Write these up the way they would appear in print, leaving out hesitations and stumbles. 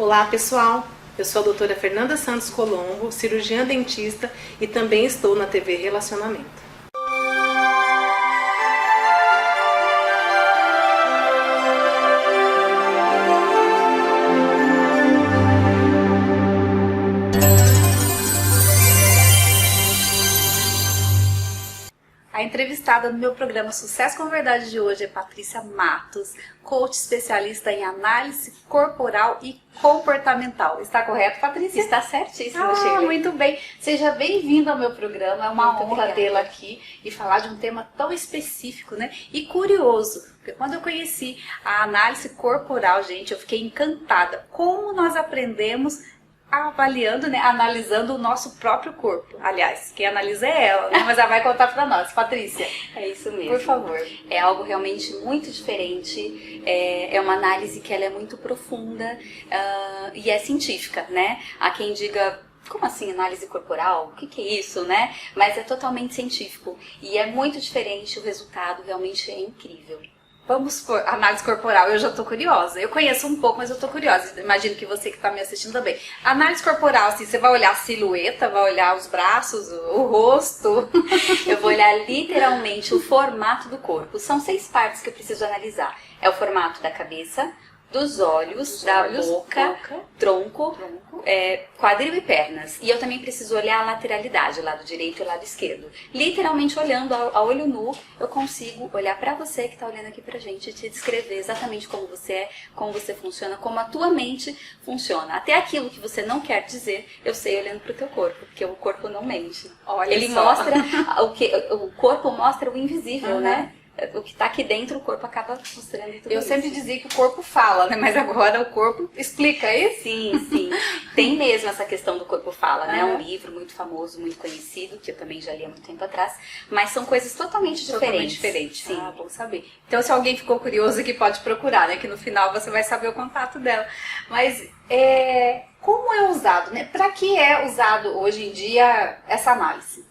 Olá pessoal, eu sou a doutora Fernanda Santos Colombo, cirurgiã dentista e também estou na TV Relacionamento. A entrevistada no meu programa Sucesso com Verdade de hoje é Patrícia Matos, coach especialista em análise corporal e comportamental. Está correto, Patrícia? Está certíssimo, Sheila. Muito bem. Seja bem-vinda ao meu programa. É uma honra tê-la aqui e falar de um tema tão específico, né? E curioso, porque quando eu conheci a análise corporal, gente, eu fiquei encantada. Como nós aprendemos avaliando, né, analisando o nosso próprio corpo. Aliás, quem analisa é ela, né, mas ela vai contar pra nós. Patrícia. É isso mesmo. Por favor. É algo realmente muito diferente, é uma análise que ela é muito profunda e é científica, né? Há quem diga, como assim análise corporal? O que é isso, né? Mas é totalmente científico e é muito diferente, o resultado realmente é incrível. Vamos por análise corporal, eu já tô curiosa. Eu conheço um pouco, mas eu tô curiosa. Imagino que você que tá me assistindo também. Análise corporal, assim, você vai olhar a silhueta, vai olhar os braços, o rosto. Eu vou olhar literalmente o formato do corpo. São 6 partes que eu preciso analisar. É o formato da cabeça, dos olhos, boca, tronco, quadril e pernas. E eu também preciso olhar a lateralidade, o lado direito e o lado esquerdo. Literalmente olhando a olho nu, eu consigo olhar pra você que tá olhando aqui pra gente e te descrever exatamente como você é, como você funciona, como a tua mente funciona. Até aquilo que você não quer dizer, eu sei olhando pro teu corpo, porque o corpo não mente. Olha Ele só. mostra, o corpo mostra o invisível, né? O que está aqui dentro, o corpo acaba mostrando tudo Eu sempre dizia que o corpo fala, né? Mas agora o corpo explica, é isso? Sim, sim. Tem mesmo essa questão do corpo fala, né? É um livro muito famoso, muito conhecido, que eu também já li há muito tempo atrás. Mas são coisas totalmente diferentes. Sim. Ah, bom saber. Então, se alguém ficou curioso aqui, pode procurar, né? Que no final você vai saber o contato dela. Mas, como é usado, né? Para que é usado hoje em dia essa análise?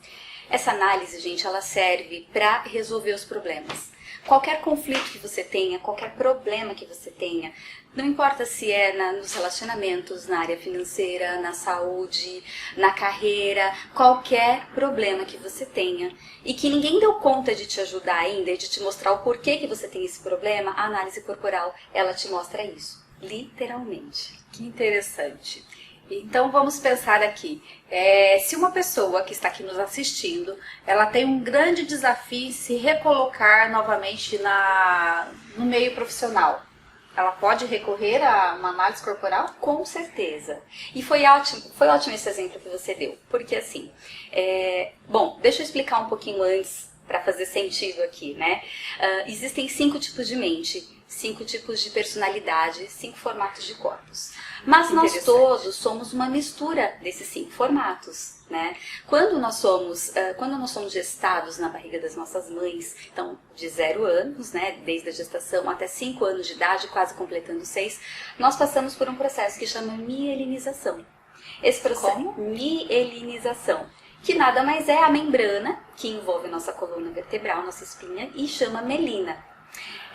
Essa análise, gente, ela serve para resolver os problemas. Qualquer conflito que você tenha, qualquer problema que você tenha, não importa se é nos relacionamentos, na área financeira, na saúde, na carreira, qualquer problema que você tenha e que ninguém deu conta de te ajudar ainda e de te mostrar o porquê que você tem esse problema, a análise corporal, ela te mostra isso, literalmente. Que interessante. Então vamos pensar aqui, se uma pessoa que está aqui nos assistindo, ela tem um grande desafio em se recolocar novamente no meio profissional, ela pode recorrer a uma análise corporal? Com certeza. E foi ótimo esse exemplo que você deu, porque assim, bom, deixa eu explicar um pouquinho antes para fazer sentido aqui, né? Existem 5 tipos de mente, 5 tipos de personalidade, 5 formatos de corpos. Mas nós todos somos uma mistura desses 5 formatos, né? Quando nós somos gestados na barriga das nossas mães, então de 0 anos, né, desde a gestação até 5 anos de idade, quase completando 6, nós passamos por um processo que chama mielinização. Esse processo, mielinização, que nada mais é a membrana que envolve a nossa coluna vertebral, nossa espinha, e chama melina.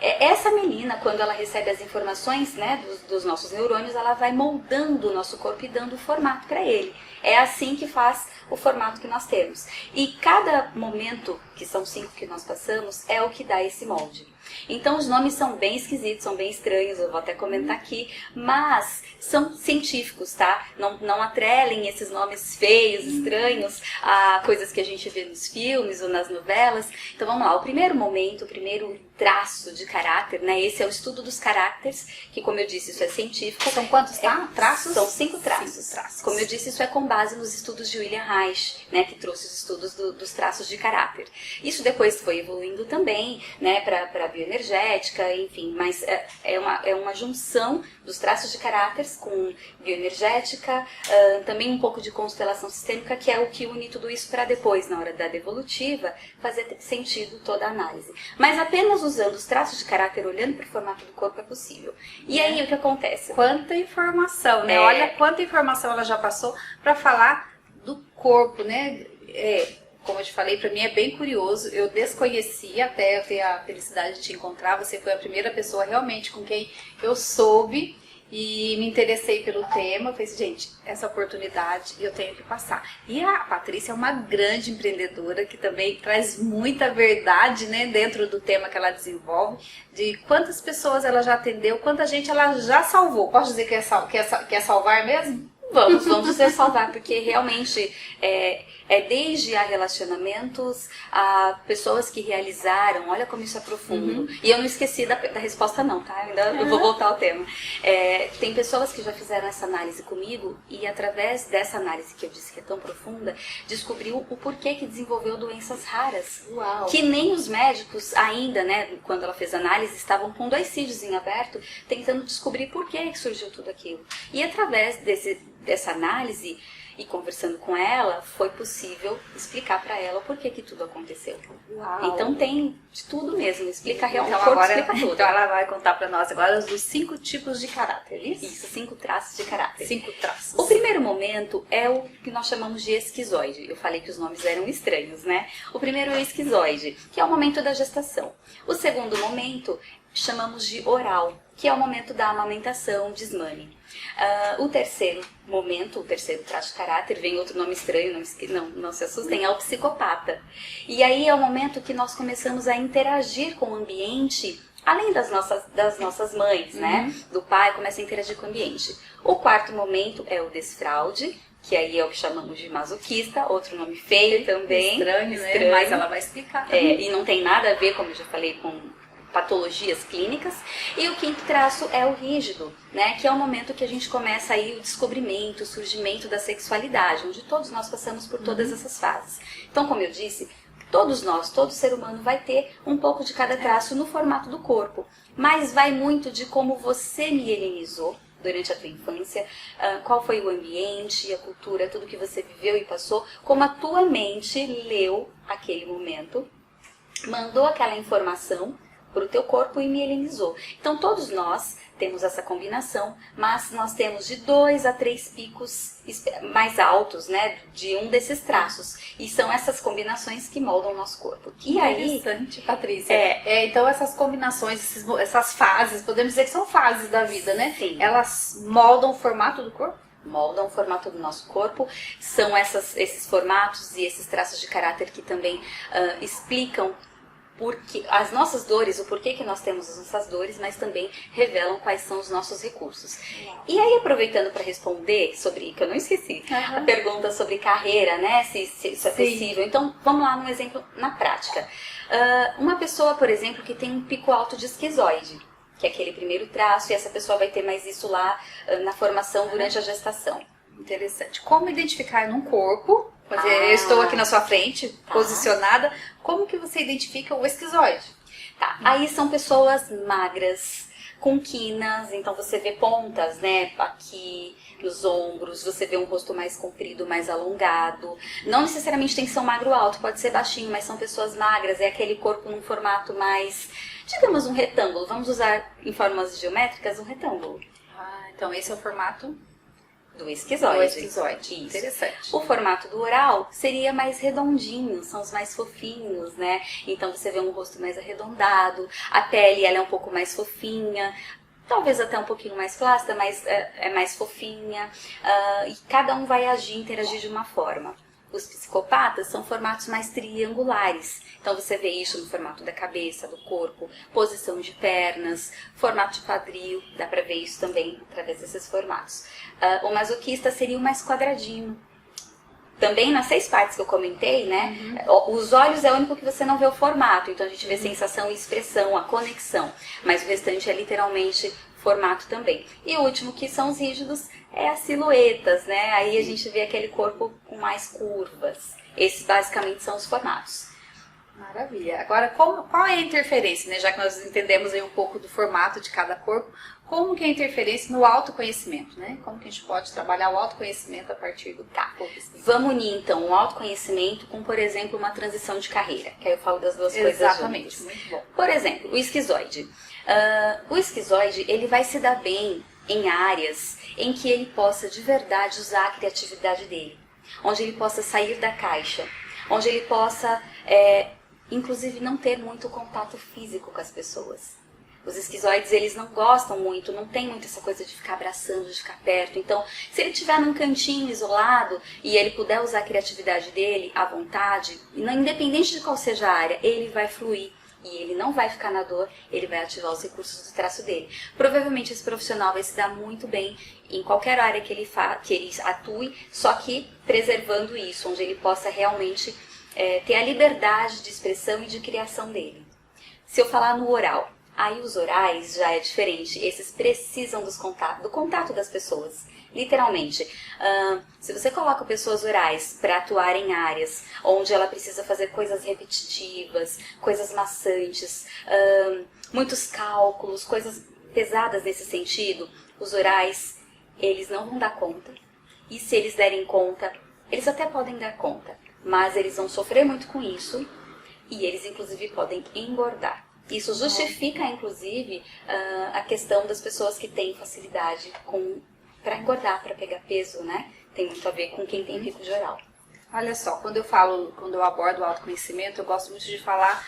Essa melina, quando ela recebe as informações, né, dos nossos neurônios, ela vai moldando o nosso corpo e dando formato para ele. É assim que faz o formato que nós temos. E cada momento, que são 5 que nós passamos, é o que dá esse molde. Então os nomes são bem esquisitos, são bem estranhos, eu vou até comentar aqui, mas são científicos, tá? Não atrelem esses nomes feios, estranhos, a coisas que a gente vê nos filmes ou nas novelas. Então vamos lá, o primeiro momento, o primeiro traço de caráter, né? Esse é o estudo dos caracteres, que como eu disse, isso é científico. São quantos traços? São 5 traços. Como eu disse, isso é com base nos estudos de William Reich, né? Que trouxe os estudos dos traços de caráter. Isso depois foi evoluindo também, né? Para bioenergética, enfim, mas é uma junção dos traços de caráteres com bioenergética, também um pouco de constelação sistêmica, que é o que une tudo isso para depois, na hora da devolutiva, fazer sentido toda a análise. Mas apenas usando os traços de caráter, olhando para o formato do corpo, é possível. E aí o que acontece? Quanta informação, né? Olha quanta informação ela já passou para falar do corpo, né? Como eu te falei, para mim é bem curioso, eu desconhecia até eu ter a felicidade de te encontrar, você foi a primeira pessoa realmente com quem eu soube e me interessei pelo tema. Falei assim, gente, essa oportunidade eu tenho que passar. E a Patrícia é uma grande empreendedora que também traz muita verdade, né, dentro do tema que ela desenvolve, de quantas pessoas ela já atendeu, quanta gente ela já salvou. Posso dizer que é salvar mesmo? Vamos dizer salvar, porque realmente é desde a relacionamentos, a pessoas que realizaram, olha como isso é profundo. E eu não esqueci da resposta não, tá? Eu vou voltar ao tema. Tem pessoas que já fizeram essa análise comigo e através dessa análise que eu disse que é tão profunda, descobriu o porquê que desenvolveu doenças raras. Uau. Que nem os médicos ainda, né, quando ela fez a análise, estavam com 2 sítios em aberto, tentando descobrir por que surgiu tudo aquilo. E através dessa análise e conversando com ela, foi possível explicar para ela o porquê que tudo aconteceu. Uau. Então tem de tudo mesmo, explica realmente, Então, explica tudo. Então ela vai contar para nós agora os 5 tipos de caráter, isso? Isso, 5 traços de caráter. 5 traços. O primeiro momento é o que nós chamamos de esquizoide. Eu falei que os nomes eram estranhos, né? O primeiro é o esquizoide, que é o momento da gestação. O segundo momento chamamos de oral, que é o momento da amamentação, desmame. O terceiro momento, o terceiro traço de caráter, vem outro nome estranho, não se assustem, é o psicopata. E aí é o momento que nós começamos a interagir com o ambiente, além das nossas mães, né? Do pai, começa a interagir com o ambiente. O quarto momento é o desfraude, que aí é o que chamamos de masoquista, outro nome feio também. Estranho, né? Mas ela vai explicar. E não tem nada a ver, como eu já falei, com patologias clínicas. E o quinto traço é o rígido, né? Que é o momento que a gente começa aí o descobrimento, o surgimento da sexualidade, onde todos nós passamos por todas essas fases. Então, como eu disse, todos nós, todo ser humano vai ter um pouco de cada traço no formato do corpo, mas vai muito de como você mielinizou durante a tua infância, qual foi o ambiente, a cultura, tudo que você viveu e passou, como a tua mente leu aquele momento, mandou aquela informação para o teu corpo e mielinizou. Então todos nós temos essa combinação, mas nós temos de 2 a 3 picos mais altos, né, de um desses traços. E são essas combinações que moldam o nosso corpo. E aí, interessante, Patrícia. Então essas combinações, essas fases, podemos dizer que são fases da vida, né? Sim. Elas moldam o formato do corpo? Moldam o formato do nosso corpo. São esses formatos e esses traços de caráter que também explicam porque as nossas dores, o porquê que nós temos as nossas dores, mas também revelam quais são os nossos recursos. E aí, aproveitando para responder sobre, que eu não esqueci, a pergunta sobre carreira, né, se isso é possível. Então, vamos lá num exemplo na prática. Uma pessoa, por exemplo, que tem um pico alto de esquizoide, que é aquele primeiro traço, e essa pessoa vai ter mais isso lá na formação durante a gestação. Interessante. Como identificar num corpo? Eu estou aqui na sua frente, posicionada. Como que você identifica o esquizoide? Tá. Aí são pessoas magras, com quinas, então você vê pontas, né, aqui nos ombros, você vê um rosto mais comprido, mais alongado. Não necessariamente tem que ser um magro alto, pode ser baixinho, mas são pessoas magras, é aquele corpo num formato mais, digamos, um retângulo. Vamos usar em formas geométricas um retângulo. Então esse é o formato do esquizoide. Do esquizoide. Isso. Interessante. O formato do oral seria mais redondinho, são os mais fofinhos, né? Então você vê um rosto mais arredondado, a pele ela é um pouco mais fofinha, talvez até um pouquinho mais flácida, mas é mais fofinha. E cada um vai agir, interagir de uma forma. Os psicopatas são formatos mais triangulares. Então você vê isso no formato da cabeça, do corpo, posição de pernas, formato de quadril, dá pra ver isso também através desses formatos. O masoquista seria o mais quadradinho. Também nas 6 partes que eu comentei, né? Os olhos é o único que você não vê o formato, então a gente vê sensação e expressão, a conexão. Mas o restante é literalmente formato também. E o último, que são os rígidos, é as silhuetas, né? Aí a gente vê aquele corpo com mais curvas. Esses basicamente são os formatos. Maravilha. Agora, qual é a interferência, né? Já que nós entendemos aí um pouco do formato de cada corpo, como que é a interferência no autoconhecimento, né? Como que a gente pode trabalhar o autoconhecimento a partir do corpo? Vamos unir, então, o autoconhecimento com, por exemplo, uma transição de carreira, que aí eu falo das duas coisas juntas. Exatamente, muito bom. Por exemplo, o esquizoide. O esquizoide, ele vai se dar bem em áreas em que ele possa de verdade usar a criatividade dele, onde ele possa sair da caixa, onde ele possa, inclusive, não ter muito contato físico com as pessoas. Os esquizoides, eles não gostam muito, não tem muito essa coisa de ficar abraçando, de ficar perto. Então, se ele estiver num cantinho isolado e ele puder usar a criatividade dele à vontade, independente de qual seja a área, ele vai fluir. E ele não vai ficar na dor, ele vai ativar os recursos do traço dele. Provavelmente esse profissional vai se dar muito bem em qualquer área que ele atue, só que preservando isso, onde ele possa realmente ter a liberdade de expressão e de criação dele. Se eu falar no oral, aí os orais já é diferente, esses precisam do contato das pessoas. Literalmente, se você coloca pessoas orais para atuar em áreas onde ela precisa fazer coisas repetitivas, coisas maçantes, muitos cálculos, coisas pesadas nesse sentido, os orais, eles não vão dar conta. E se eles derem conta, eles até podem dar conta, mas eles vão sofrer muito com isso e eles, inclusive, podem engordar. Isso justifica, inclusive, a questão das pessoas que têm facilidade para engordar, para pegar peso, né? Tem muito a ver com quem tem pico de oral. Olha só, quando eu abordo o autoconhecimento, eu gosto muito de falar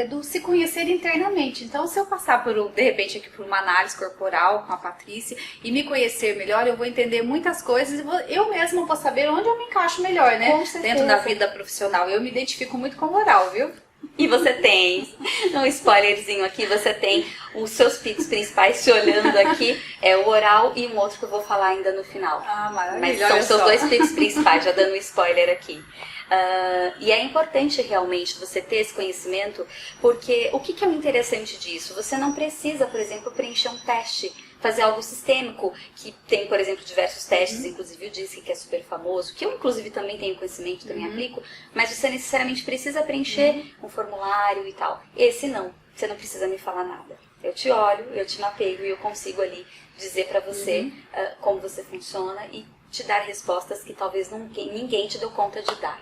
do se conhecer internamente. Então, se eu passar de repente aqui por uma análise corporal com a Patrícia e me conhecer melhor, eu vou entender muitas coisas e eu mesma vou saber onde eu me encaixo melhor, né? Com certeza. Dentro da vida profissional. Eu me identifico muito com o oral, viu? E você tem, um spoilerzinho aqui, você tem os seus picos principais se olhando aqui, o oral e um outro que eu vou falar ainda no final. Ah, maravilha. Mas são os seus dois picos principais, já dando um spoiler aqui. E é importante realmente você ter esse conhecimento, porque o que é o interessante disso? Você não precisa, por exemplo, preencher um teste, fazer algo sistêmico, que tem, por exemplo, diversos testes, inclusive o DISC, que é super famoso, que eu, inclusive, também tenho conhecimento, também aplico, mas você necessariamente precisa preencher um formulário e tal. Esse não, você não precisa me falar nada. Eu te olho, eu te mapeio e eu consigo ali dizer pra você como você funciona e te dar respostas que talvez ninguém te deu conta de dar.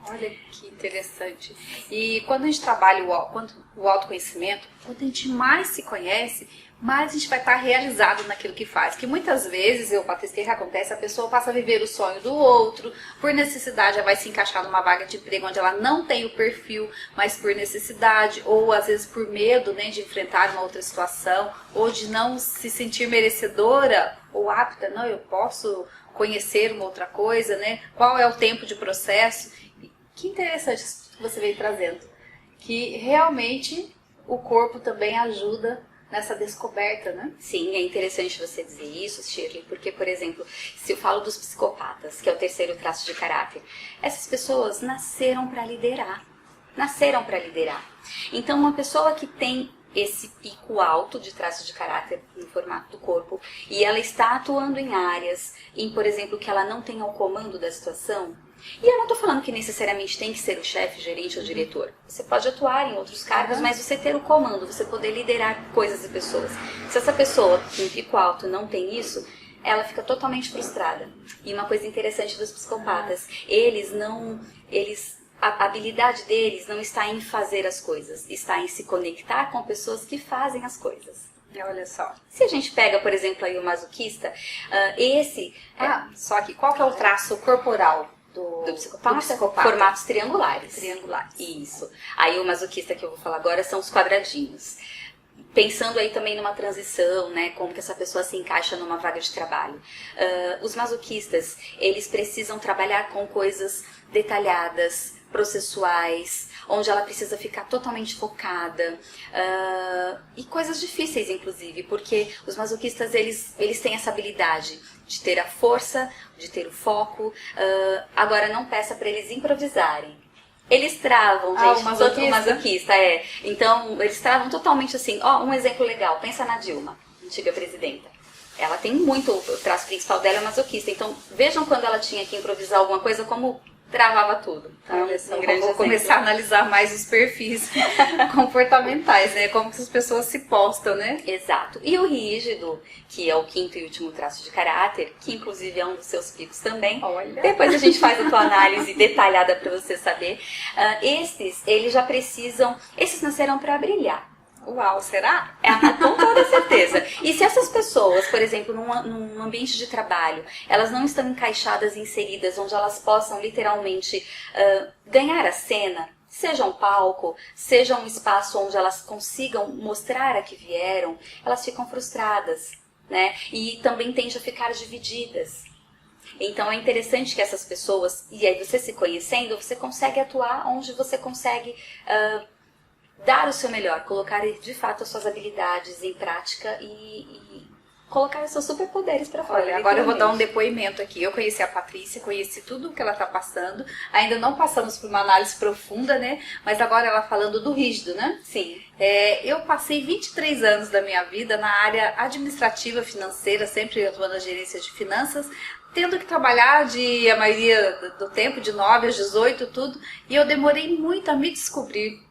Olha que interessante. E quando a gente trabalha o autoconhecimento, quanto a gente mais se conhece, mais a gente vai estar realizado naquilo que faz. Que muitas vezes, Patrícia, o que acontece? A pessoa passa a viver o sonho do outro, por necessidade ela vai se encaixar numa vaga de emprego onde ela não tem o perfil, mas por necessidade, ou às vezes por medo, né, de enfrentar uma outra situação, ou de não se sentir merecedora ou apta, não, eu posso conhecer uma outra coisa, né? Qual é o tempo de processo? Que interessante isso que você veio trazendo. Que realmente o corpo também ajuda nessa descoberta, né? Sim, é interessante você dizer isso, Shirley, porque, por exemplo, se eu falo dos psicopatas, que é o terceiro traço de caráter, essas pessoas nasceram para liderar. Nasceram para liderar. Então, uma pessoa que tem esse pico alto de traço de caráter no formato do corpo e ela está atuando em áreas, por exemplo, que ela não tenha o comando da situação. E eu não estou falando que necessariamente tem que ser o chefe, gerente ou diretor. Você pode atuar em outros cargos, mas você ter o comando, você poder liderar coisas e pessoas. Se essa pessoa com pico alto não tem isso, ela fica totalmente frustrada. E uma coisa interessante dos psicopatas, a habilidade deles não está em fazer as coisas, está em se conectar com pessoas que fazem as coisas. Olha só. Se a gente pega, por exemplo, aí o masoquista, só que qual que é o traço corporal do psicopata? Formatos triangulares. Isso. Aí o masoquista que eu vou falar agora são os quadradinhos. Pensando aí também numa transição, né, como que essa pessoa se encaixa numa vaga de trabalho. Os masoquistas, eles precisam trabalhar com coisas detalhadas, processuais, onde ela precisa ficar totalmente focada, e coisas difíceis, inclusive, porque os masoquistas, eles têm essa habilidade de ter a força, de ter o foco. Agora, não peça para eles improvisarem. Eles travam, gente, o masoquista, Então, eles travam totalmente assim. Um exemplo legal, pensa na Dilma, antiga presidenta. Ela tem muito, o traço principal dela é masoquista. Então, vejam quando ela tinha que improvisar alguma coisa, como travava tudo. Então, vou começar a analisar mais os perfis comportamentais, né? Como que as pessoas se postam, né? Exato. E o rígido, que é o quinto e último traço de caráter, que inclusive é um dos seus picos também. Olha. Depois a gente faz a tua análise detalhada para você saber. Eles já precisam, esses nasceram para brilhar. Uau, será? Com toda certeza. E se essas pessoas, por exemplo, num ambiente de trabalho, elas não estão encaixadas, inseridas, onde elas possam literalmente ganhar a cena, Seja um palco, seja um espaço onde elas consigam mostrar a que vieram, elas ficam frustradas, né? E também tendem a ficar divididas. Então é interessante que essas pessoas, e aí você se conhecendo, você consegue atuar onde você consegue dar o seu melhor, colocar de fato as suas habilidades em prática e colocar os seus superpoderes para fora. Olha, agora eu vou dar um depoimento aqui. Eu conheci a Patrícia, conheci tudo o que ela está passando. Ainda não passamos por uma análise profunda, né? Mas agora ela falando do rígido, né? Sim. Eu passei 23 anos da minha vida na área administrativa, financeira, sempre atuando na gerência de finanças, tendo que trabalhar a maioria do tempo, de 9 às 18, tudo. E eu demorei muito a me descobrir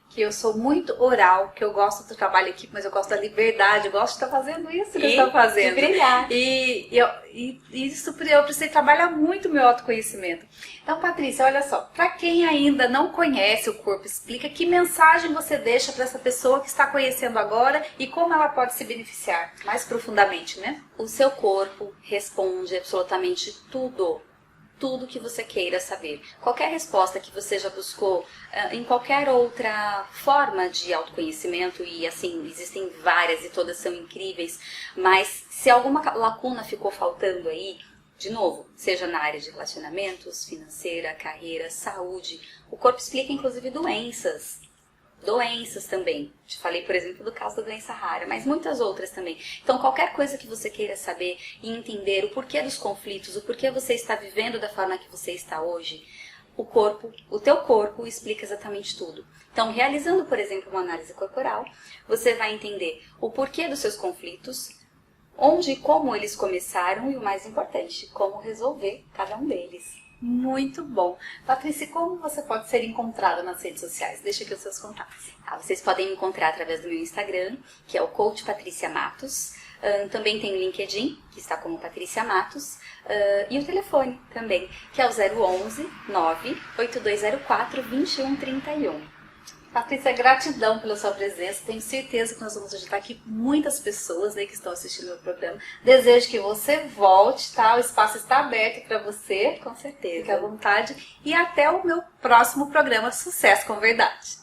que eu sou muito oral, que eu gosto do trabalho em equipe, mas eu gosto da liberdade, eu gosto de estar fazendo isso que eu estou fazendo. De brilhar. E isso eu precisei trabalhar muito o meu autoconhecimento. Então, Patrícia, olha só, para quem ainda não conhece o Corpo Explica, que mensagem você deixa para essa pessoa que está conhecendo agora e como ela pode se beneficiar mais profundamente, né? O seu corpo responde absolutamente tudo. Tudo que você queira saber. Qualquer resposta que você já buscou em qualquer outra forma de autoconhecimento, e assim, existem várias e todas são incríveis, mas se alguma lacuna ficou faltando aí, de novo, seja na área de relacionamentos, financeira, carreira, saúde, o Corpo Explica inclusive doenças também. Te falei, por exemplo, do caso da doença rara, mas muitas outras também. Então, qualquer coisa que você queira saber e entender o porquê dos conflitos, o porquê você está vivendo da forma que você está hoje, o teu corpo explica exatamente tudo. Então, realizando, por exemplo, uma análise corporal, você vai entender o porquê dos seus conflitos, onde e como eles começaram e, o mais importante, como resolver cada um deles. Muito bom. Patrícia, como você pode ser encontrada nas redes sociais? Deixa aqui os seus contatos. Vocês podem me encontrar através do meu Instagram, que é o Coach Patrícia Matos. Também tem o LinkedIn, que está como Patrícia Matos. E o telefone também, que é o 011 98204 2131. Patrícia, gratidão pela sua presença. Tenho certeza que nós vamos ajudar aqui muitas pessoas, né, que estão assistindo o meu programa. Desejo que você volte, tá? O espaço está aberto para você. Com certeza. Fique à vontade. E até o meu próximo programa. Sucesso com Verdade.